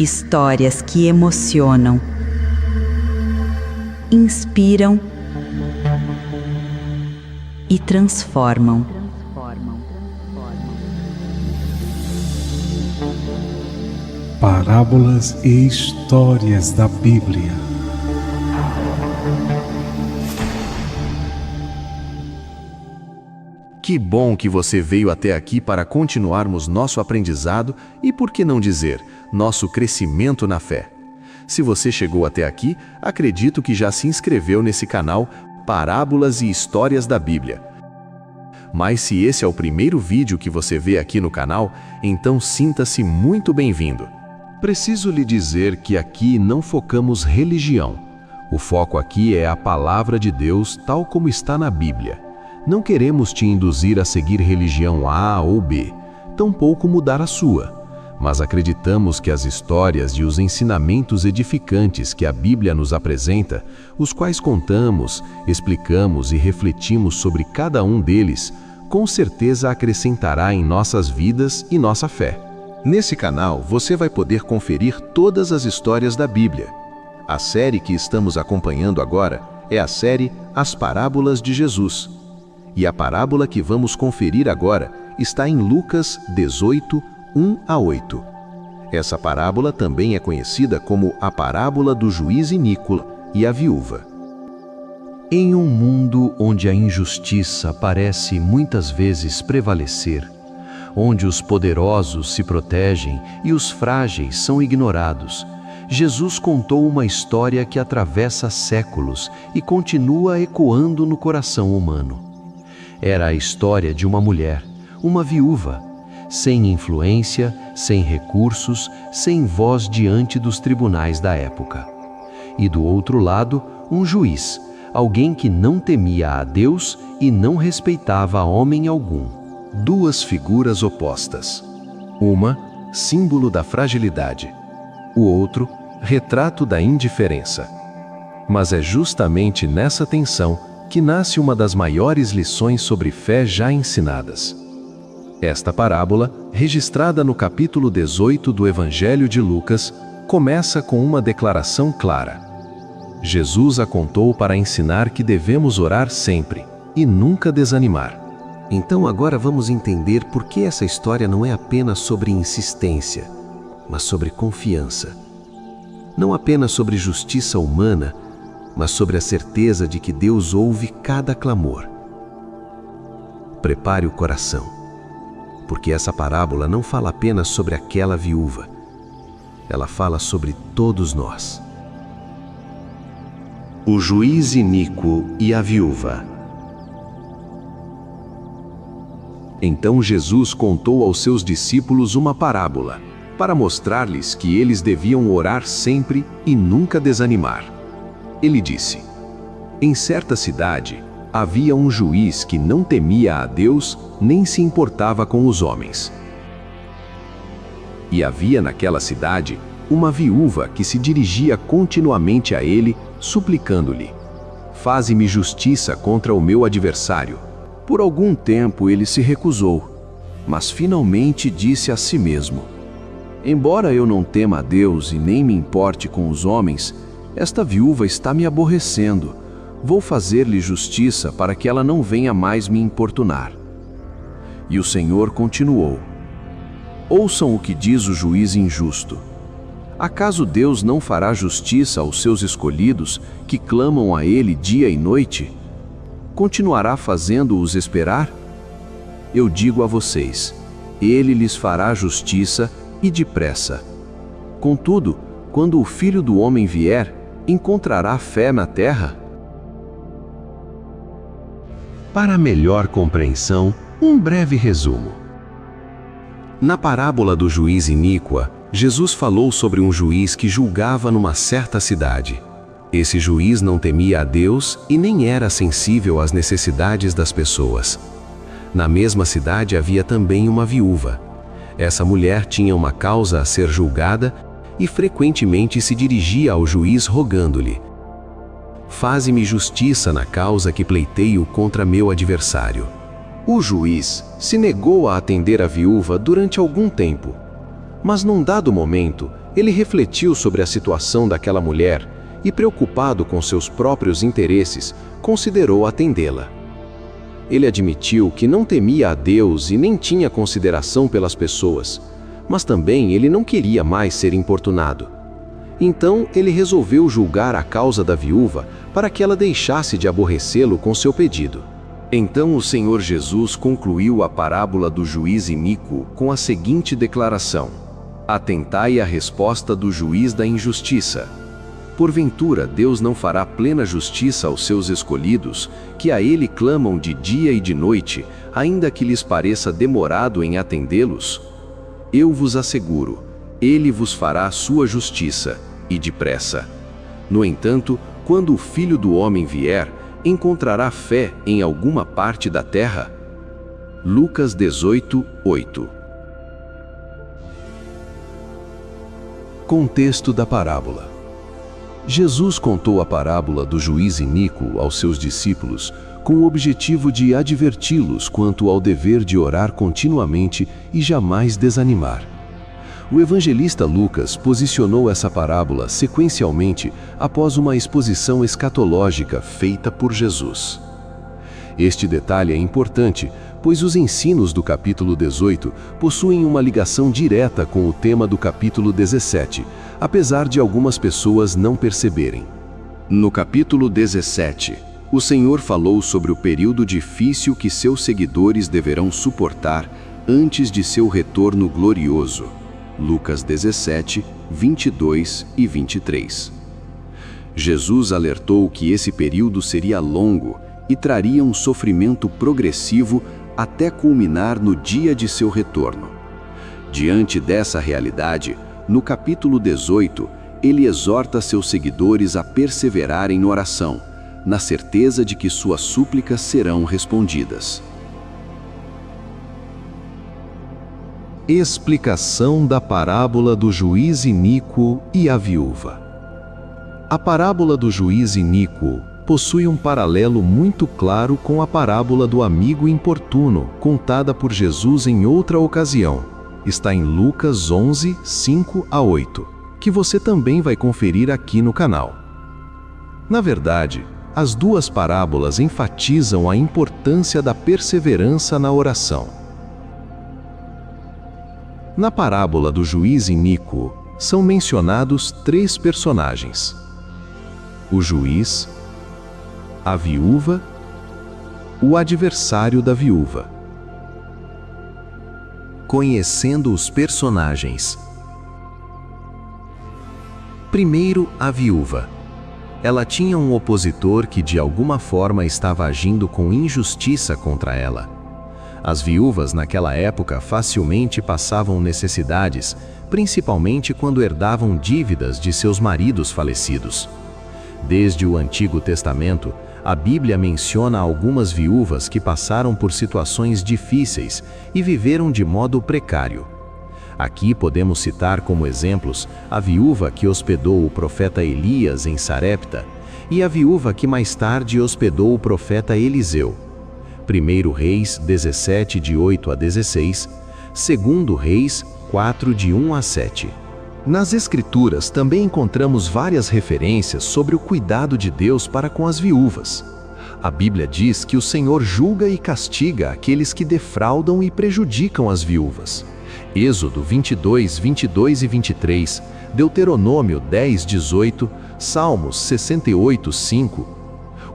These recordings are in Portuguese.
Histórias que emocionam, inspiram e transformam. Parábolas e histórias da Bíblia. Que bom que você veio até aqui para continuarmos nosso aprendizado e, por que não dizer, nosso crescimento na fé. Se você chegou até aqui, acredito que já se inscreveu nesse canal Parábolas e Histórias da Bíblia. Mas se esse é o primeiro vídeo que você vê aqui no canal, então sinta-se muito bem-vindo. Preciso lhe dizer que aqui não focamos religião. O foco aqui é a palavra de Deus tal como está na Bíblia. Não queremos te induzir a seguir religião A ou B, tampouco mudar a sua. Mas acreditamos que as histórias e os ensinamentos edificantes que a Bíblia nos apresenta, os quais contamos, explicamos e refletimos sobre cada um deles, com certeza acrescentará em nossas vidas e nossa fé. Nesse canal você vai poder conferir todas as histórias da Bíblia. A série que estamos acompanhando agora é a série As Parábolas de Jesus. E a parábola que vamos conferir agora está em Lucas 18, 1 a 8. Essa parábola também é conhecida como a parábola do juiz iníquo e a viúva. Em um mundo onde a injustiça parece muitas vezes prevalecer, onde os poderosos se protegem e os frágeis são ignorados, Jesus contou uma história que atravessa séculos e continua ecoando no coração humano. Era a história de uma mulher, uma viúva, sem influência, sem recursos, sem voz diante dos tribunais da época. E do outro lado, um juiz, alguém que não temia a Deus e não respeitava homem algum. Duas figuras opostas. Uma, símbolo da fragilidade. O outro, retrato da indiferença. Mas é justamente nessa tensão que nasce uma das maiores lições sobre fé já ensinadas. Esta parábola, registrada no capítulo 18 do Evangelho de Lucas, começa com uma declaração clara. Jesus a contou para ensinar que devemos orar sempre e nunca desanimar. Então agora vamos entender por que essa história não é apenas sobre insistência, mas sobre confiança. Não apenas sobre justiça humana, mas sobre a certeza de que Deus ouve cada clamor. Prepare o coração, porque essa parábola não fala apenas sobre aquela viúva. Ela fala sobre todos nós. O juiz iníquo e a viúva. Então Jesus contou aos seus discípulos uma parábola, para mostrar-lhes que eles deviam orar sempre e nunca desanimar. Ele disse: em certa cidade, havia um juiz que não temia a Deus nem se importava com os homens. E havia naquela cidade uma viúva que se dirigia continuamente a ele, suplicando-lhe: faze-me justiça contra o meu adversário. Por algum tempo ele se recusou, mas finalmente disse a si mesmo: embora eu não tema a Deus e nem me importe com os homens, esta viúva está me aborrecendo. Vou fazer-lhe justiça para que ela não venha mais me importunar. E o Senhor continuou: ouçam o que diz o juiz injusto. Acaso Deus não fará justiça aos seus escolhidos, que clamam a Ele dia e noite? Continuará fazendo-os esperar? Eu digo a vocês, Ele lhes fará justiça e depressa. Contudo, quando o Filho do Homem vier, encontrará fé na terra? Para melhor compreensão, um breve resumo. Na parábola do juiz iníquo, Jesus falou sobre um juiz que julgava numa certa cidade. Esse juiz não temia a Deus e nem era sensível às necessidades das pessoas. Na mesma cidade havia também uma viúva. Essa mulher tinha uma causa a ser julgada e frequentemente se dirigia ao juiz rogando-lhe: faze-me justiça na causa que pleiteio contra meu adversário. O juiz se negou a atender a viúva durante algum tempo. Mas num dado momento, ele refletiu sobre a situação daquela mulher e, preocupado com seus próprios interesses, considerou atendê-la. Ele admitiu que não temia a Deus e nem tinha consideração pelas pessoas, mas também ele não queria mais ser importunado. Então ele resolveu julgar a causa da viúva para que ela deixasse de aborrecê-lo com seu pedido. Então o Senhor Jesus concluiu a parábola do juiz iníquo com a seguinte declaração: Atentai à resposta do juiz da injustiça. Porventura Deus não fará plena justiça aos seus escolhidos, que a Ele clamam de dia e de noite, ainda que lhes pareça demorado em atendê-los? Eu vos asseguro, Ele vos fará a sua justiça, e depressa. No entanto, quando o Filho do Homem vier, encontrará fé em alguma parte da terra? Lucas 18, 8. Contexto da parábola. Jesus contou a parábola do juiz iníquo aos seus discípulos com o objetivo de adverti-los quanto ao dever de orar continuamente e jamais desanimar. O evangelista Lucas posicionou essa parábola sequencialmente após uma exposição escatológica feita por Jesus. Este detalhe é importante, pois os ensinos do capítulo 18 possuem uma ligação direta com o tema do capítulo 17, apesar de algumas pessoas não perceberem. No capítulo 17, o Senhor falou sobre o período difícil que seus seguidores deverão suportar antes de seu retorno glorioso. Lucas 17, 22 e 23. Jesus alertou que esse período seria longo e traria um sofrimento progressivo até culminar no dia de seu retorno. Diante dessa realidade, no capítulo 18, ele exorta seus seguidores a perseverarem na oração, na certeza de que suas súplicas serão respondidas. Explicação da parábola do juiz iníquo e a viúva. A parábola do juiz iníquo possui um paralelo muito claro com a parábola do amigo importuno, contada por Jesus em outra ocasião. Está em Lucas 11, 5 a 8, que você também vai conferir aqui no canal. Na verdade, as duas parábolas enfatizam a importância da perseverança na oração. Na parábola do juiz iníquo, são mencionados 3 personagens: o juiz, a viúva, o adversário da viúva. Conhecendo os personagens. Primeiro, a viúva. Ela tinha um opositor que de alguma forma estava agindo com injustiça contra ela. As viúvas naquela época facilmente passavam necessidades, principalmente quando herdavam dívidas de seus maridos falecidos. Desde o Antigo Testamento, a Bíblia menciona algumas viúvas que passaram por situações difíceis e viveram de modo precário. Aqui podemos citar como exemplos a viúva que hospedou o profeta Elias em Sarepta e a viúva que mais tarde hospedou o profeta Eliseu. 1 Reis 17, de 8 a 16, 2 Reis 4, de 1 a 7. Nas Escrituras também encontramos várias referências sobre o cuidado de Deus para com as viúvas. A Bíblia diz que o Senhor julga e castiga aqueles que defraudam e prejudicam as viúvas. Êxodo 22, 22 e 23, Deuteronômio 10, 18, Salmos 68, 5.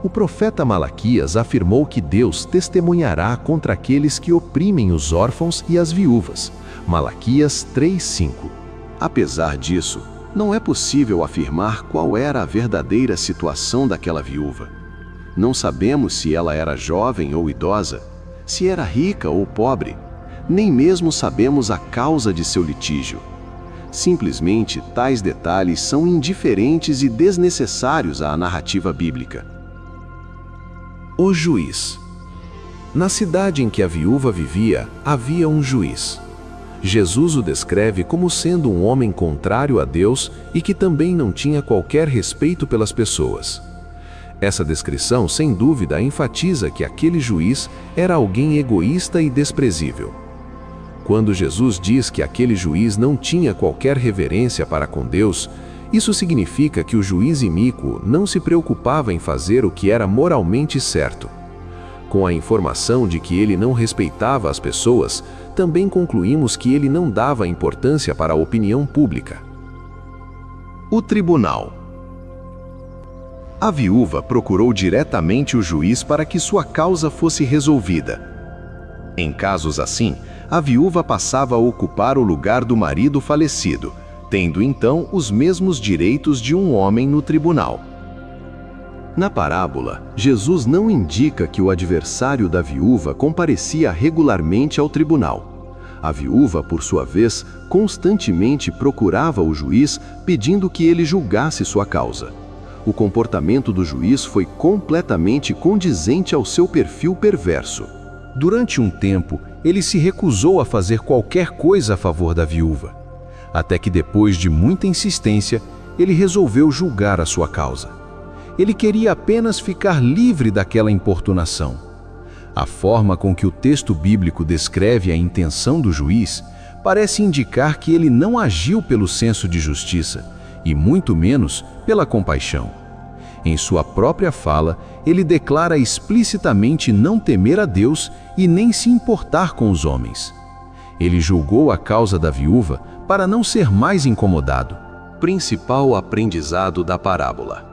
O profeta Malaquias afirmou que Deus testemunhará contra aqueles que oprimem os órfãos e as viúvas. Malaquias 3, 5. Apesar disso, não é possível afirmar qual era a verdadeira situação daquela viúva. Não sabemos se ela era jovem ou idosa, se era rica ou pobre, nem mesmo sabemos a causa de seu litígio. Simplesmente, tais detalhes são indiferentes e desnecessários à narrativa bíblica. O juiz. Na cidade em que a viúva vivia, havia um juiz. Jesus o descreve como sendo um homem contrário a Deus e que também não tinha qualquer respeito pelas pessoas. Essa descrição, sem dúvida, enfatiza que aquele juiz era alguém egoísta e desprezível. Quando Jesus diz que aquele juiz não tinha qualquer reverência para com Deus, isso significa que o juiz iníquo não se preocupava em fazer o que era moralmente certo. Com a informação de que ele não respeitava as pessoas, também concluímos que ele não dava importância para a opinião pública. O tribunal. A viúva procurou diretamente o juiz para que sua causa fosse resolvida. Em casos assim, a viúva passava a ocupar o lugar do marido falecido, tendo então os mesmos direitos de um homem no tribunal. Na parábola, Jesus não indica que o adversário da viúva comparecia regularmente ao tribunal. A viúva, por sua vez, constantemente procurava o juiz pedindo que ele julgasse sua causa. O comportamento do juiz foi completamente condizente ao seu perfil perverso. Durante um tempo, ele se recusou a fazer qualquer coisa a favor da viúva. Até que depois de muita insistência, ele resolveu julgar a sua causa. Ele queria apenas ficar livre daquela importunação. A forma com que o texto bíblico descreve a intenção do juiz parece indicar que ele não agiu pelo senso de justiça, e muito menos pela compaixão. Em sua própria fala, ele declara explicitamente não temer a Deus e nem se importar com os homens. Ele julgou a causa da viúva para não ser mais incomodado. Principal aprendizado da parábola.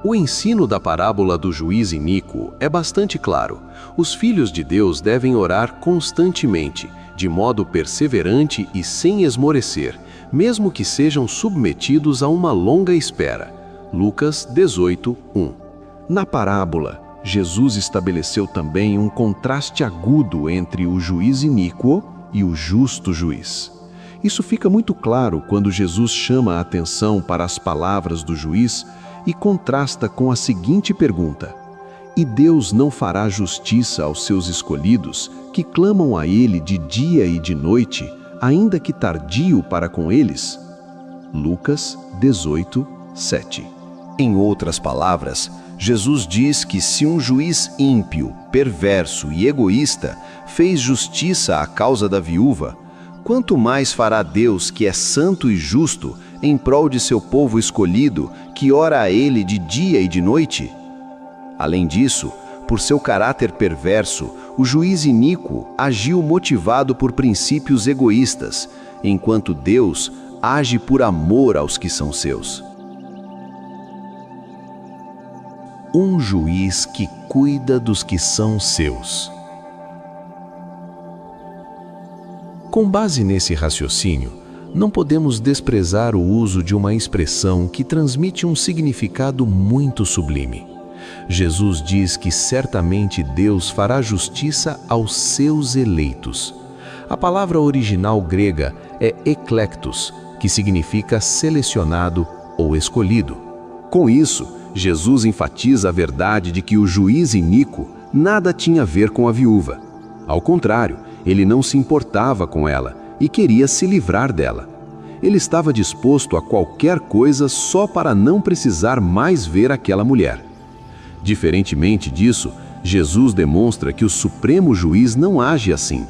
O ensino da parábola do juiz iníquo é bastante claro. Os filhos de Deus devem orar constantemente, de modo perseverante e sem esmorecer, mesmo que sejam submetidos a uma longa espera. Lucas 18:1. Na parábola, Jesus estabeleceu também um contraste agudo entre o juiz iníquo e o justo juiz. Isso fica muito claro quando Jesus chama a atenção para as palavras do juiz e contrasta com a seguinte pergunta: E Deus não fará justiça aos seus escolhidos, que clamam a Ele de dia e de noite, ainda que tardio para com eles? Lucas 18:7. Em outras palavras, Jesus diz que se um juiz ímpio, perverso e egoísta fez justiça à causa da viúva, quanto mais fará Deus, que é santo e justo, em prol de seu povo escolhido, que ora a Ele de dia e de noite? Além disso, por seu caráter perverso, o juiz iníquo agiu motivado por princípios egoístas, enquanto Deus age por amor aos que são seus. Um juiz que cuida dos que são seus. Com base nesse raciocínio, não podemos desprezar o uso de uma expressão que transmite um significado muito sublime. Jesus diz que certamente Deus fará justiça aos seus eleitos. A palavra original grega é eklektos, que significa selecionado ou escolhido. Com isso, Jesus enfatiza a verdade de que o juiz iníquo nada tinha a ver com a viúva. Ao contrário, ele não se importava com ela e queria se livrar dela. Ele estava disposto a qualquer coisa só para não precisar mais ver aquela mulher. Diferentemente disso, Jesus demonstra que o supremo juiz não age assim.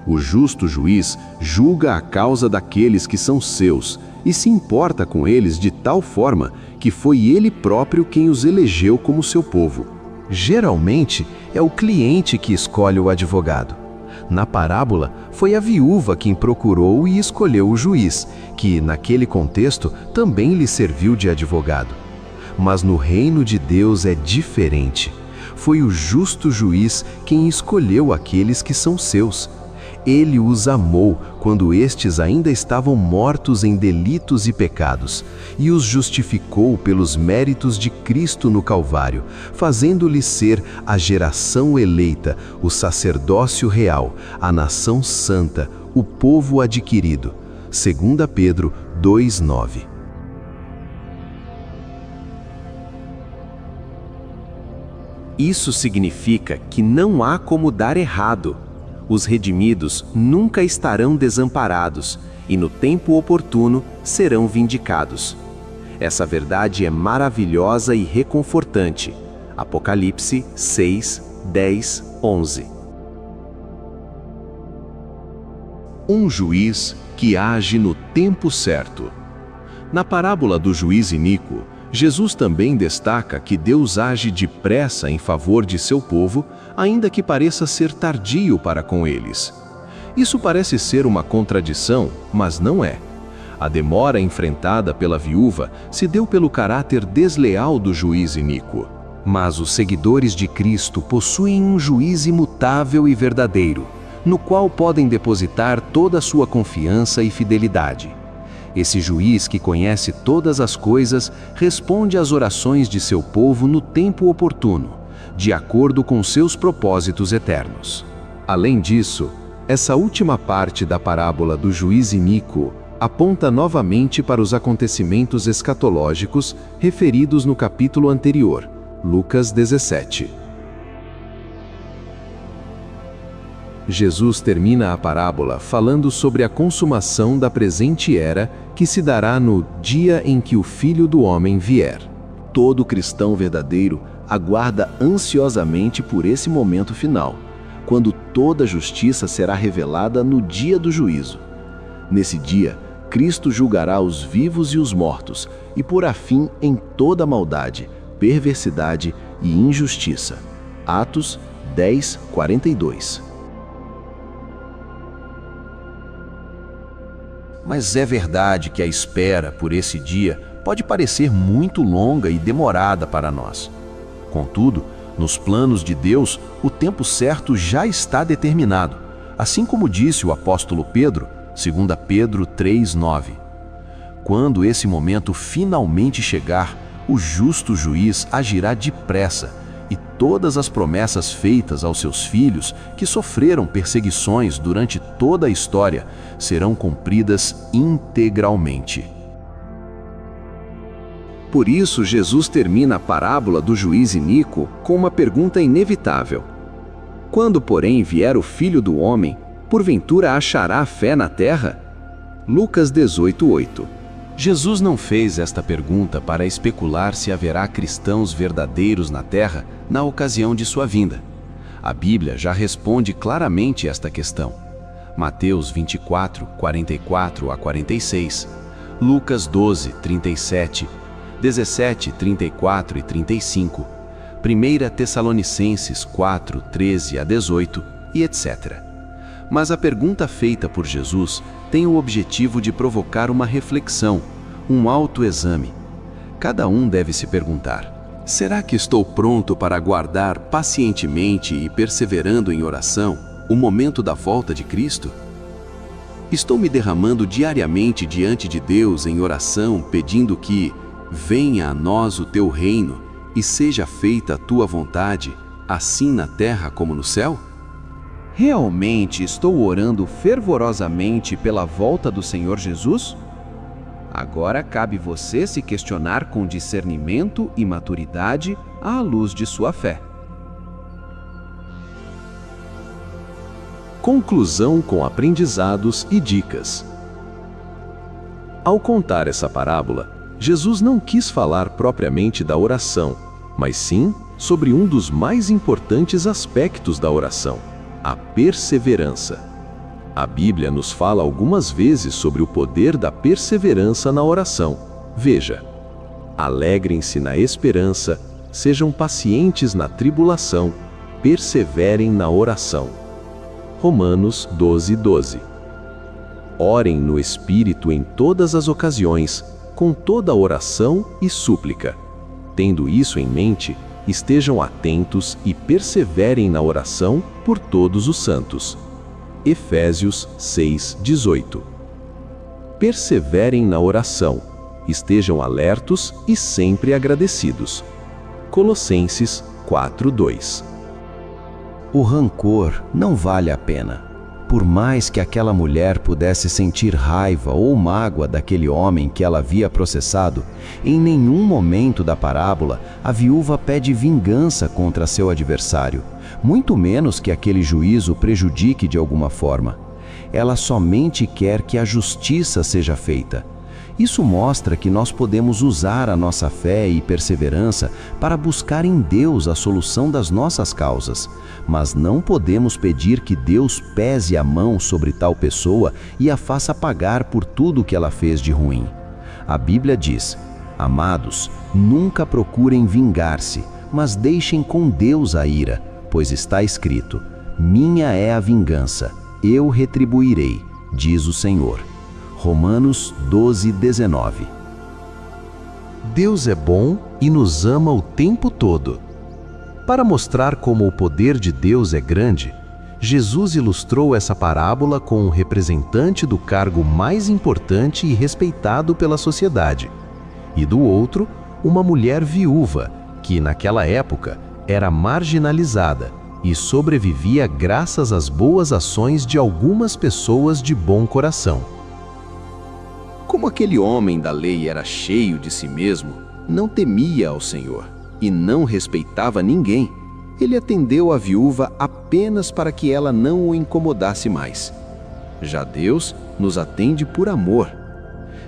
O justo juiz julga a causa daqueles que são seus e se importa com eles de tal forma que foi ele próprio quem os elegeu como seu povo. Geralmente, é o cliente que escolhe o advogado. Na parábola, foi a viúva quem procurou e escolheu o juiz, que, naquele contexto, também lhe serviu de advogado. Mas no reino de Deus é diferente. Foi o justo juiz quem escolheu aqueles que são seus. Ele os amou quando estes ainda estavam mortos em delitos e pecados, e os justificou pelos méritos de Cristo no Calvário, fazendo-lhes ser a geração eleita, o sacerdócio real, a nação santa, o povo adquirido. 2 Pedro 2:9. Isso significa que não há como dar errado. Os redimidos nunca estarão desamparados e no tempo oportuno serão vindicados. Essa verdade é maravilhosa e reconfortante. Apocalipse 6, 10, 11. Um juiz que age no tempo certo. Na parábola do juiz iníquo, Jesus também destaca que Deus age depressa em favor de seu povo, ainda que pareça ser tardio para com eles. Isso parece ser uma contradição, mas não é. A demora enfrentada pela viúva se deu pelo caráter desleal do juiz iníquo. Mas os seguidores de Cristo possuem um juiz imutável e verdadeiro, no qual podem depositar toda a sua confiança e fidelidade. Esse juiz que conhece todas as coisas responde às orações de seu povo no tempo oportuno, de acordo com seus propósitos eternos. Além disso, essa última parte da parábola do juiz iníquo aponta novamente para os acontecimentos escatológicos referidos no capítulo anterior, Lucas 17. Jesus termina a parábola falando sobre a consumação da presente era que se dará no dia em que o Filho do Homem vier. Todo cristão verdadeiro aguarda ansiosamente por esse momento final, quando toda a justiça será revelada no dia do juízo. Nesse dia, Cristo julgará os vivos e os mortos e porá fim em toda maldade, perversidade e injustiça. Atos 10, 42. Mas é verdade que a espera por esse dia pode parecer muito longa e demorada para nós. Contudo, nos planos de Deus, o tempo certo já está determinado, assim como disse o apóstolo Pedro, 2 Pedro 3:9. Quando esse momento finalmente chegar, o justo juiz agirá depressa e todas as promessas feitas aos seus filhos que sofreram perseguições durante toda a história serão cumpridas integralmente. Por isso, Jesus termina a parábola do juiz iníquo com uma pergunta inevitável. Quando, porém, vier o Filho do Homem, porventura achará fé na terra? Lucas 18:8. Jesus não fez esta pergunta para especular se haverá cristãos verdadeiros na terra na ocasião de sua vinda. A Bíblia já responde claramente esta questão. Mateus 24, 44 a 46, Lucas 12, 37, 17, 34 e 35, 1 Tessalonicenses 4, 13 a 18 e etc. Mas a pergunta feita por Jesus tem o objetivo de provocar uma reflexão, um autoexame. Cada um deve se perguntar: será que estou pronto para aguardar pacientemente e perseverando em oração o momento da volta de Cristo? Estou me derramando diariamente diante de Deus em oração, pedindo que venha a nós o teu reino e seja feita a tua vontade, assim na terra como no céu? Realmente estou orando fervorosamente pela volta do Senhor Jesus? Agora cabe você se questionar com discernimento e maturidade à luz de sua fé. Conclusão com aprendizados e dicas. Ao contar essa parábola, Jesus não quis falar propriamente da oração, mas sim sobre um dos mais importantes aspectos da oração: a perseverança. A Bíblia nos fala algumas vezes sobre o poder da perseverança na oração. Veja: alegrem-se na esperança, sejam pacientes na tribulação, perseverem na oração. Romanos 12:12. Orem no Espírito em todas as ocasiões, com toda oração e súplica. Tendo isso em mente, estejam atentos e perseverem na oração por todos os santos. Efésios 6:18. Perseverem na oração, estejam alertos e sempre agradecidos. Colossenses 4:2. O rancor não vale a pena. Por mais que aquela mulher pudesse sentir raiva ou mágoa daquele homem que ela havia processado, em nenhum momento da parábola a viúva pede vingança contra seu adversário, muito menos que aquele juízo prejudique de alguma forma. Ela somente quer que a justiça seja feita. Isso mostra que nós podemos usar a nossa fé e perseverança para buscar em Deus a solução das nossas causas, mas não podemos pedir que Deus pese a mão sobre tal pessoa e a faça pagar por tudo que ela fez de ruim. A Bíblia diz: amados, nunca procurem vingar-se, mas deixem com Deus a ira, pois está escrito: minha é a vingança, eu retribuirei, diz o Senhor. Romanos 12:19. Deus é bom e nos ama o tempo todo. Para mostrar como o poder de Deus é grande, Jesus ilustrou essa parábola com um representante do cargo mais importante e respeitado pela sociedade, e do outro, uma mulher viúva, que naquela época era marginalizada e sobrevivia graças às boas ações de algumas pessoas de bom coração. Como aquele homem da lei era cheio de si mesmo, não temia ao Senhor e não respeitava ninguém, ele atendeu a viúva apenas para que ela não o incomodasse mais. Já Deus nos atende por amor.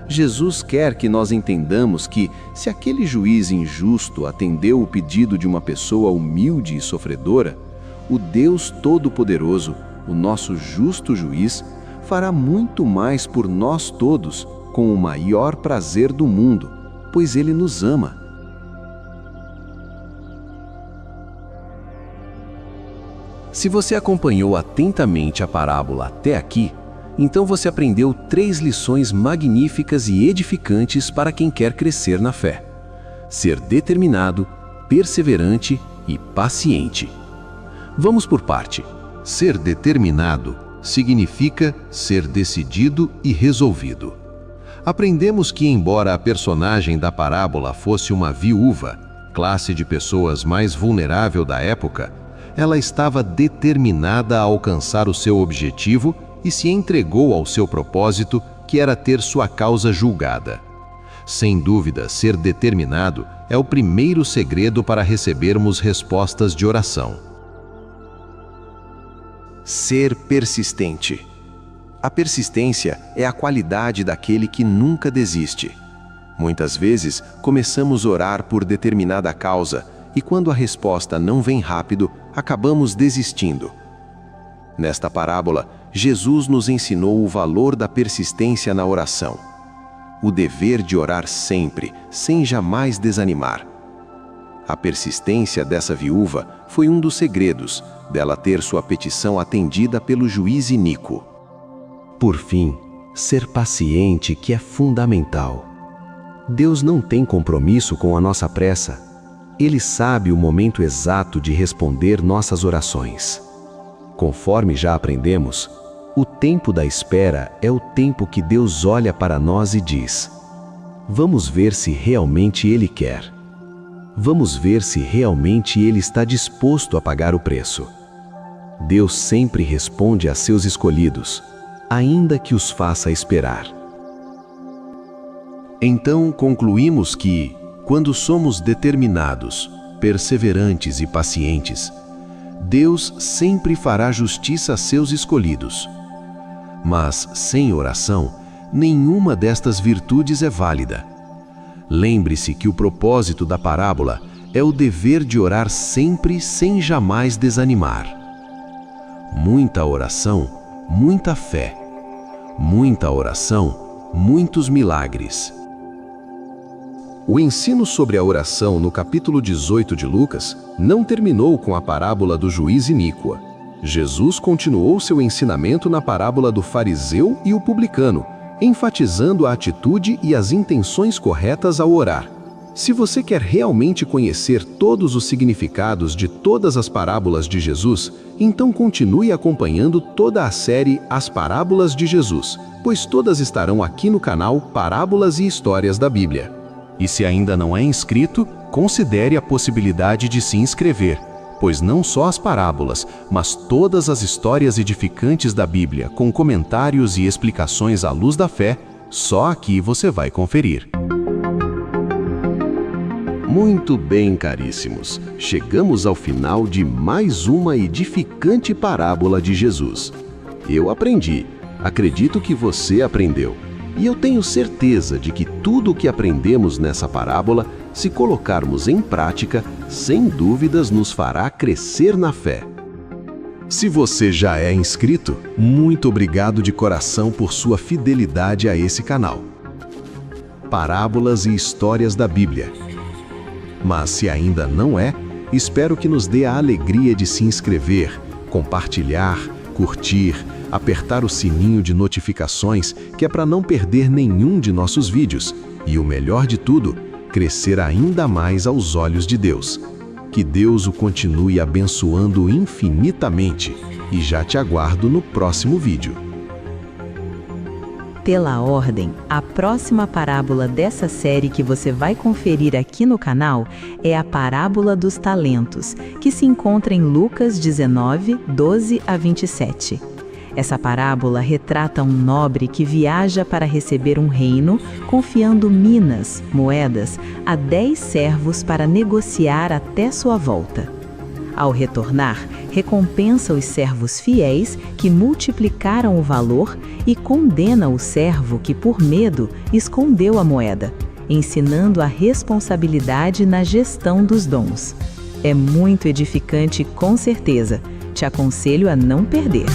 Jesus quer que nós entendamos que, se aquele juiz injusto atendeu o pedido de uma pessoa humilde e sofredora, o Deus Todo-Poderoso, o nosso justo juiz, fará muito mais por nós todos, com o maior prazer do mundo, pois Ele nos ama. Se você acompanhou atentamente a parábola até aqui, então você aprendeu 3 lições magníficas e edificantes para quem quer crescer na fé: ser determinado, perseverante e paciente. Vamos por parte. Ser determinado significa ser decidido e resolvido. Aprendemos que, embora a personagem da parábola fosse uma viúva, classe de pessoas mais vulnerável da época, ela estava determinada a alcançar o seu objetivo e se entregou ao seu propósito, que era ter sua causa julgada. Sem dúvida, ser determinado é o primeiro segredo para recebermos respostas de oração. Ser persistente. A persistência é a qualidade daquele que nunca desiste. Muitas vezes, começamos a orar por determinada causa e, quando a resposta não vem rápido, acabamos desistindo. Nesta parábola, Jesus nos ensinou o valor da persistência na oração. O dever de orar sempre, sem jamais desanimar. A persistência dessa viúva foi um dos segredos dela ter sua petição atendida pelo juiz iníquo. Por fim, ser paciente, que é fundamental. Deus não tem compromisso com a nossa pressa. Ele sabe o momento exato de responder nossas orações. Conforme já aprendemos, o tempo da espera é o tempo que Deus olha para nós e diz: vamos ver se realmente Ele quer. Vamos ver se realmente Ele está disposto a pagar o preço. Deus sempre responde a seus escolhidos, ainda que os faça esperar. Então concluímos que, quando somos determinados, perseverantes e pacientes, Deus sempre fará justiça a seus escolhidos. Mas, sem oração, nenhuma destas virtudes é válida. Lembre-se que o propósito da parábola é o dever de orar sempre sem jamais desanimar. Muita oração, muita fé. Muita oração, muitos milagres. O ensino sobre a oração no capítulo 18 de Lucas não terminou com a parábola do juiz iníquo. Jesus continuou seu ensinamento na parábola do fariseu e o publicano, enfatizando a atitude e as intenções corretas ao orar. Se você quer realmente conhecer todos os significados de todas as parábolas de Jesus, então continue acompanhando toda a série As Parábolas de Jesus, pois todas estarão aqui no canal Parábolas e Histórias da Bíblia. E se ainda não é inscrito, considere a possibilidade de se inscrever, pois não só as parábolas, mas todas as histórias edificantes da Bíblia, com comentários e explicações à luz da fé, só aqui você vai conferir. Muito bem, caríssimos, chegamos ao final de mais uma edificante parábola de Jesus. Eu aprendi, acredito que você aprendeu. E eu tenho certeza de que tudo o que aprendemos nessa parábola, se colocarmos em prática, sem dúvidas nos fará crescer na fé. Se você já é inscrito, muito obrigado de coração por sua fidelidade a esse canal. Parábolas e histórias da Bíblia. Mas se ainda não é, espero que nos dê a alegria de se inscrever, compartilhar, curtir, apertar o sininho de notificações, que é para não perder nenhum de nossos vídeos, e o melhor de tudo, crescer ainda mais aos olhos de Deus. Que Deus o continue abençoando infinitamente, e já te aguardo no próximo vídeo. Pela ordem, a próxima parábola dessa série que você vai conferir aqui no canal é a Parábola dos Talentos, que se encontra em Lucas 19, 12 a 27. Essa parábola retrata um nobre que viaja para receber um reino, confiando minas, moedas, a 10 servos para negociar até sua volta. Ao retornar, recompensa os servos fiéis que multiplicaram o valor e condena o servo que, por medo, escondeu a moeda, ensinando a responsabilidade na gestão dos dons. É muito edificante, com certeza. Te aconselho a não perder.